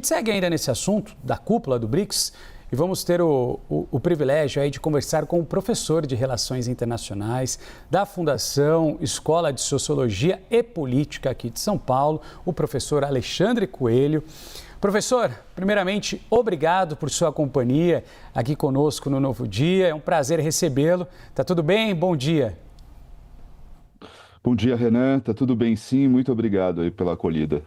Segue ainda nesse assunto da cúpula do BRICS e vamos ter o privilégio aí de conversar com o professor de Relações Internacionais da Fundação Escola de Sociologia e Política aqui de São Paulo, o professor Alexandre Coelho. Professor, primeiramente, obrigado por sua companhia aqui conosco no Novo Dia. É um prazer recebê-lo. Tá tudo bem? Bom dia. Bom dia, Renan. Tá tudo bem, sim. Muito obrigado aí pela acolhida.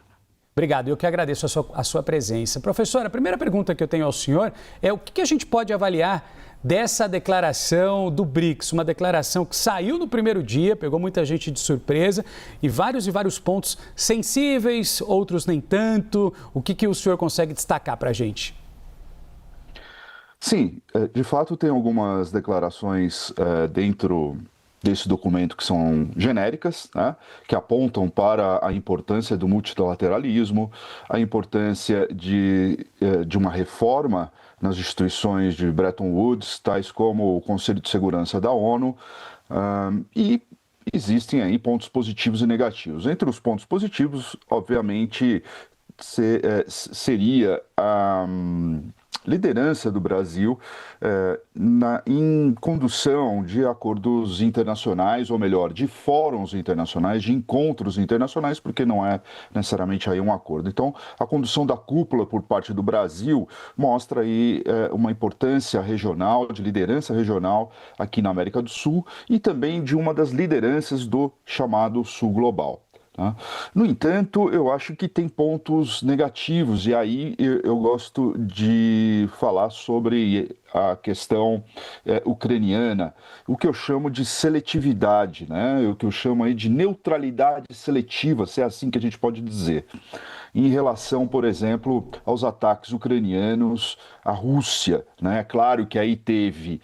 Obrigado, eu que agradeço a sua presença. Professor, a primeira pergunta que eu tenho ao senhor é o que a gente pode avaliar dessa declaração do BRICS, uma declaração que saiu no primeiro dia, pegou muita gente de surpresa e vários pontos sensíveis, outros nem tanto. O que o senhor consegue destacar para a gente? Sim, de fato tem algumas declarações dentro desse documento que são genéricas, né, que apontam para a importância do multilateralismo, a importância de uma reforma nas instituições de Bretton Woods, tais como o Conselho de Segurança da ONU, e existem aí pontos positivos e negativos. Entre os pontos positivos, obviamente, seria a liderança do Brasil em condução de acordos internacionais, ou melhor, de fóruns internacionais, de encontros internacionais, porque não é necessariamente aí um acordo. Então, a condução da cúpula por parte do Brasil mostra aí uma importância regional, de liderança regional aqui na América do Sul e também de uma das lideranças do chamado Sul Global. No entanto, eu acho que tem pontos negativos, e aí eu gosto de falar sobre a questão ucraniana, o que eu chamo de seletividade, né? O que eu chamo aí de neutralidade seletiva, se é assim que a gente pode dizer, em relação, por exemplo, aos ataques ucranianos à Rússia, né? É claro que aí teve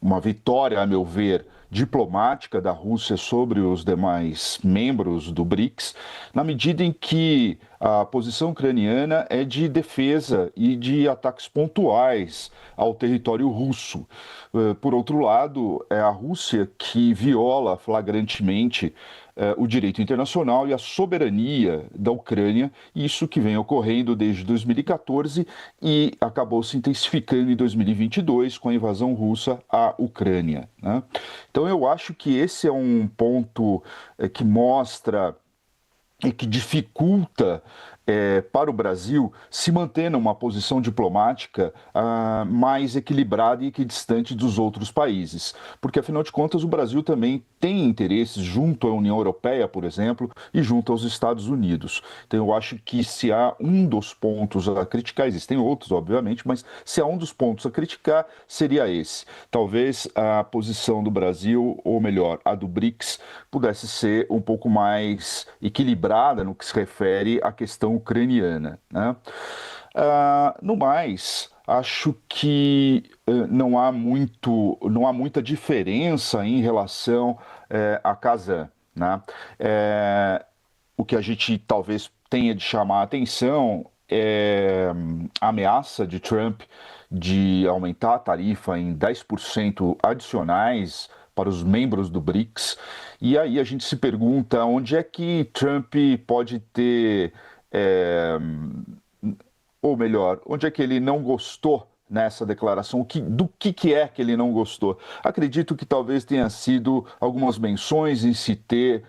uma vitória, a meu ver, diplomática da Rússia sobre os demais membros do BRICS, na medida em que a posição ucraniana é de defesa e de ataques pontuais ao território russo. Por outro lado, é a Rússia que viola flagrantemente o direito internacional e a soberania da Ucrânia, isso que vem ocorrendo desde 2014 e acabou se intensificando em 2022 com a invasão russa à Ucrânia, né? Então eu acho que esse é um ponto que mostra e que dificulta para o Brasil se manter numa posição diplomática mais equilibrada e equidistante dos outros países. Porque, afinal de contas, o Brasil também tem interesses junto à União Europeia, por exemplo, e junto aos Estados Unidos. Então, eu acho que se há um dos pontos a criticar, existem outros, obviamente, mas se há um dos pontos a criticar, seria esse. Talvez a posição do Brasil, ou melhor, a do BRICS, pudesse ser um pouco mais equilibrada no que se refere à questão ucraniana, né? No mais, acho que não há muita diferença em relação a Kazan, né? O que a gente talvez tenha de chamar a atenção é a ameaça de Trump de aumentar a tarifa em 10% adicionais para os membros do BRICS. E aí a gente se pergunta onde é que Trump pode ter, ou melhor, onde é que ele não gostou nessa declaração, do que é que ele não gostou. Acredito que talvez tenha sido algumas menções em se ter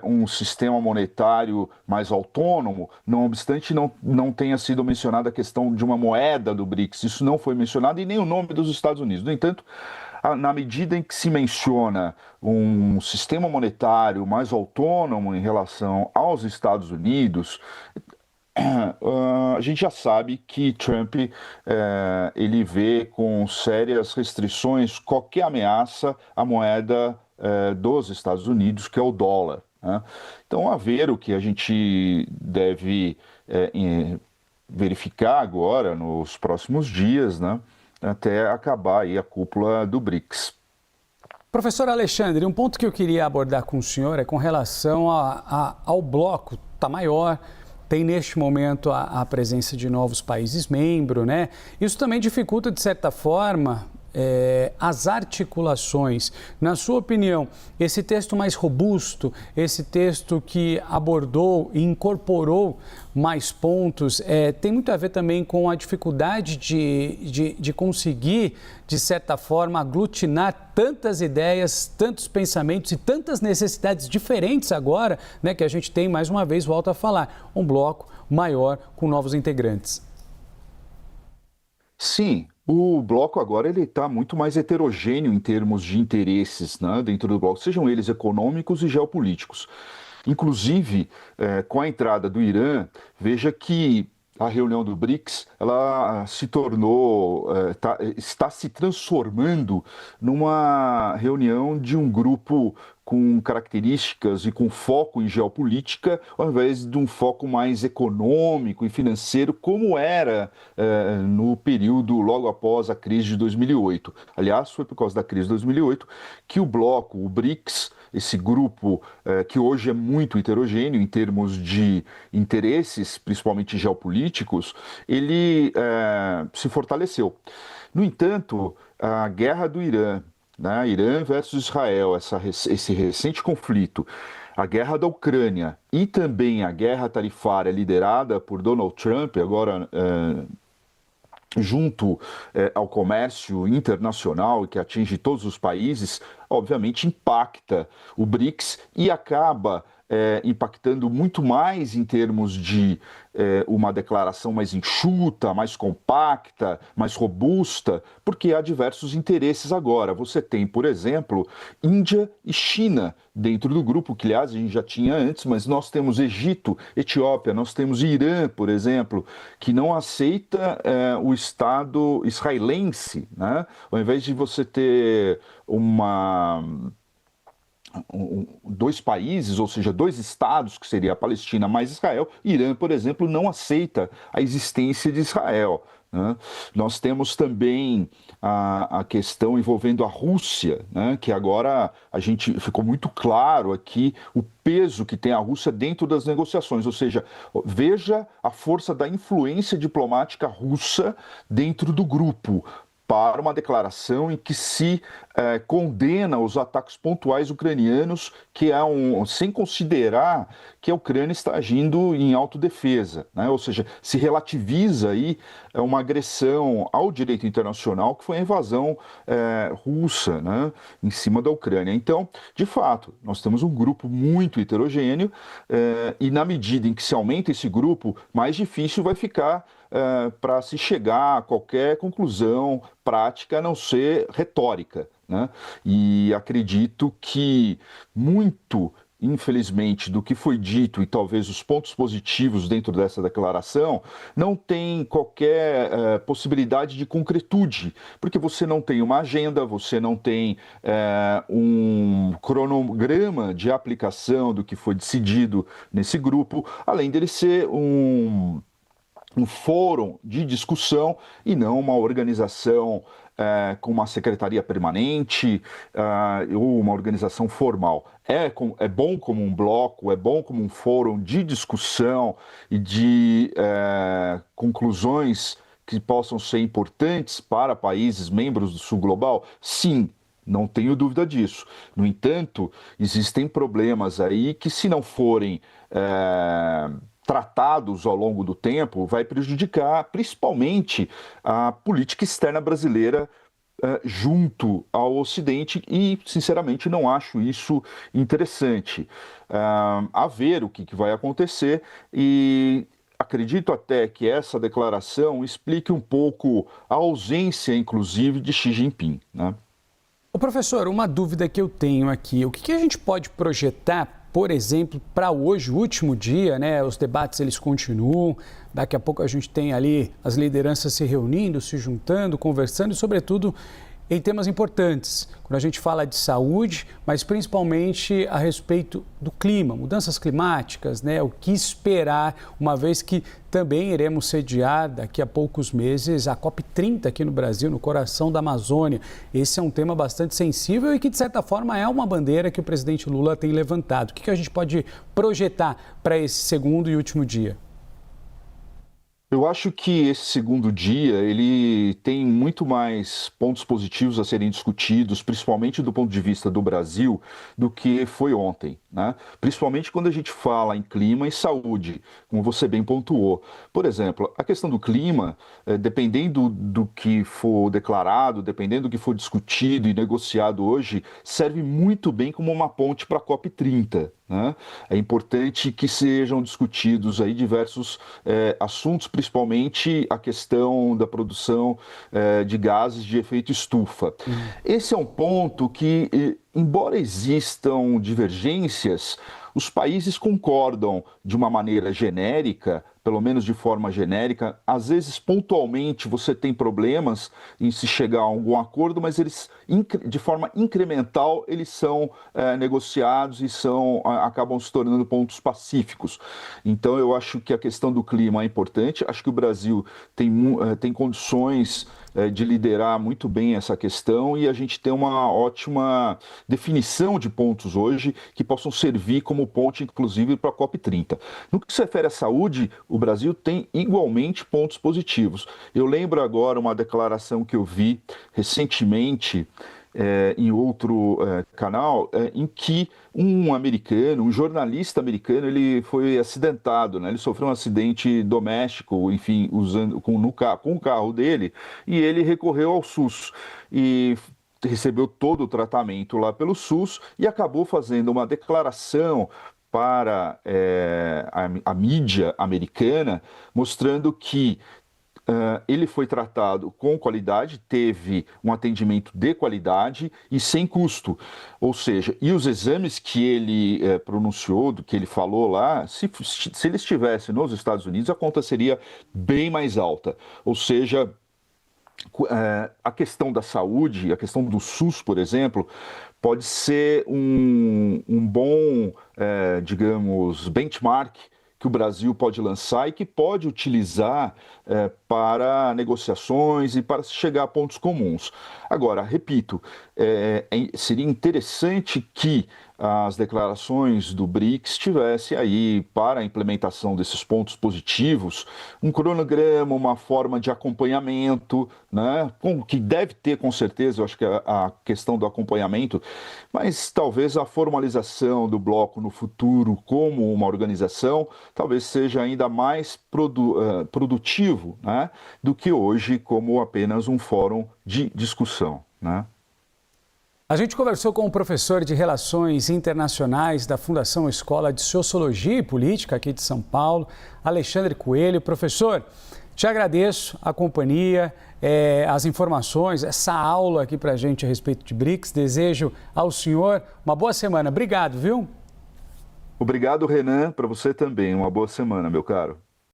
um sistema monetário mais autônomo, não obstante não tenha sido mencionada a questão de uma moeda do BRICS, isso não foi mencionado e nem o nome dos Estados Unidos. No entanto, na medida em que se menciona um sistema monetário mais autônomo em relação aos Estados Unidos, a gente já sabe que Trump ele vê com sérias restrições qualquer ameaça à moeda dos Estados Unidos, que é o dólar, né? Então, a ver o que a gente deve verificar agora nos próximos dias, né, até acabar aí a cúpula do BRICS. Professor Alexandre, um ponto que eu queria abordar com o senhor é com relação ao bloco, está maior, tem neste momento a presença de novos países membros, né? Isso também dificulta, de certa forma, as articulações. Na sua opinião, esse texto mais robusto, esse texto que abordou e incorporou mais pontos, tem muito a ver também com a dificuldade de conseguir, de certa forma, aglutinar tantas ideias, tantos pensamentos e tantas necessidades diferentes agora, né, que a gente tem, mais uma vez, volto a falar, um bloco maior com novos integrantes. Sim, o bloco agora ele está muito mais heterogêneo em termos de interesses, né, dentro do bloco, sejam eles econômicos e geopolíticos. Inclusive, com a entrada do Irã, veja que a reunião do BRICS ela se tornou, está se transformando numa reunião de um grupo com características e com foco em geopolítica, ao invés de um foco mais econômico e financeiro, como era no período logo após a crise de 2008. Aliás, foi por causa da crise de 2008 que o bloco, o BRICS, esse grupo que hoje é muito heterogêneo em termos de interesses, principalmente geopolíticos, ele se fortaleceu. No entanto, a guerra do Irã, né, Irã versus Israel, esse recente conflito, a guerra da Ucrânia e também a guerra tarifária liderada por Donald Trump, agora junto ao comércio internacional que atinge todos os países, obviamente impacta o BRICS e acaba impactando muito mais em termos de uma declaração mais enxuta, mais compacta, mais robusta, porque há diversos interesses agora. Você tem, por exemplo, Índia e China dentro do grupo, que aliás a gente já tinha antes, mas nós temos Egito, Etiópia, nós temos Irã, por exemplo, que não aceita o Estado israelense, né? Ao invés de você ter dois países, ou seja, dois estados, que seria a Palestina mais Israel, Irã, por exemplo, não aceita a existência de Israel, né? Nós temos também a questão envolvendo a Rússia, né? Que agora a gente ficou muito claro aqui o peso que tem a Rússia dentro das negociações, ou seja, veja a força da influência diplomática russa dentro do grupo, para uma declaração em que se condena os ataques pontuais ucranianos, que sem considerar que a Ucrânia está agindo em autodefesa, né? Ou seja, se relativiza aí uma agressão ao direito internacional, que foi a invasão russa, né, em cima da Ucrânia. Então, de fato, nós temos um grupo muito heterogêneo e na medida em que se aumenta esse grupo, mais difícil vai ficar para se chegar a qualquer conclusão prática, a não ser retórica, né? E acredito que muito, infelizmente, do que foi dito e talvez os pontos positivos dentro dessa declaração não tem qualquer possibilidade de concretude, porque você não tem uma agenda, você não tem um cronograma de aplicação do que foi decidido nesse grupo, além dele ser um fórum de discussão e não uma organização com uma secretaria permanente ou uma organização formal. É bom como um bloco, é bom como um fórum de discussão e de conclusões que possam ser importantes para países membros do Sul Global? Sim. Não tenho dúvida disso. No entanto, existem problemas aí que, se não forem tratados ao longo do tempo, vai prejudicar principalmente a política externa brasileira junto ao Ocidente e, sinceramente, não acho isso interessante. A ver o que vai acontecer e acredito até que essa declaração explique um pouco a ausência, inclusive, de Xi Jinping, né? Ô, professor, uma dúvida que eu tenho aqui, o que a gente pode projetar, por exemplo, para hoje, o último dia, né? Os debates eles continuam, daqui a pouco a gente tem ali as lideranças se reunindo, se juntando, conversando e, sobretudo, em temas importantes, quando a gente fala de saúde, mas principalmente a respeito do clima, mudanças climáticas, né? O que esperar, uma vez que também iremos sediar daqui a poucos meses a COP30 aqui no Brasil, no coração da Amazônia. Esse é um tema bastante sensível e que, de certa forma, é uma bandeira que o presidente Lula tem levantado. O que a gente pode projetar para esse segundo e último dia? Eu Eu acho que esse segundo dia ele tem muito mais pontos positivos a serem discutidos, principalmente do ponto de vista do Brasil, do que foi ontem, né? Principalmente quando a gente fala em clima e saúde, como você bem pontuou. Por exemplo, a questão do clima, dependendo do que for declarado, dependendo do que for discutido e negociado hoje, serve muito bem como uma ponte para a COP30. Né? É importante que sejam discutidos aí diversos assuntos, principalmente a questão da produção de gases de efeito estufa. Esse é um ponto que, embora existam divergências, os países concordam de uma maneira genérica, pelo menos de forma genérica. Às vezes, pontualmente, você tem problemas em se chegar a algum acordo, mas eles, de forma incremental, eles são negociados e acabam se tornando pontos pacíficos. Então, eu acho que a questão do clima é importante. Acho que o Brasil tem condições de liderar muito bem essa questão e a gente tem uma ótima definição de pontos hoje que possam servir como ponte, inclusive, para a COP30. No que se refere à saúde, o Brasil tem igualmente pontos positivos. Eu lembro agora uma declaração que eu vi recentemente em outro canal, em que um jornalista americano, ele foi acidentado, né? Ele sofreu um acidente doméstico, enfim, com o carro dele, e ele recorreu ao SUS e recebeu todo o tratamento lá pelo SUS e acabou fazendo uma declaração para a mídia americana, mostrando que ele foi tratado com qualidade, teve um atendimento de qualidade e sem custo. Ou seja, e os exames que ele pronunciou, do que ele falou lá, se ele estivesse nos Estados Unidos, a conta seria bem mais alta. Ou seja, a questão da saúde, a questão do SUS, por exemplo, pode ser um bom, digamos, benchmark que o Brasil pode lançar e que pode utilizar para negociações e para chegar a pontos comuns. Agora, repito, seria interessante que as declarações do BRICS tivessem aí, para a implementação desses pontos positivos, um cronograma, uma forma de acompanhamento, né? Que deve ter, com certeza, eu acho que a questão do acompanhamento, mas talvez a formalização do bloco no futuro como uma organização, talvez seja ainda mais produtivo, né, do que hoje como apenas um fórum de discussão, né? A gente conversou com o professor de Relações Internacionais da Fundação Escola de Sociologia e Política aqui de São Paulo, Alexandre Coelho. Professor, te agradeço a companhia, as informações, essa aula aqui para a gente a respeito de BRICS. Desejo ao senhor uma boa semana. Obrigado, viu? Obrigado, Renan, para você também. Uma boa semana, meu caro.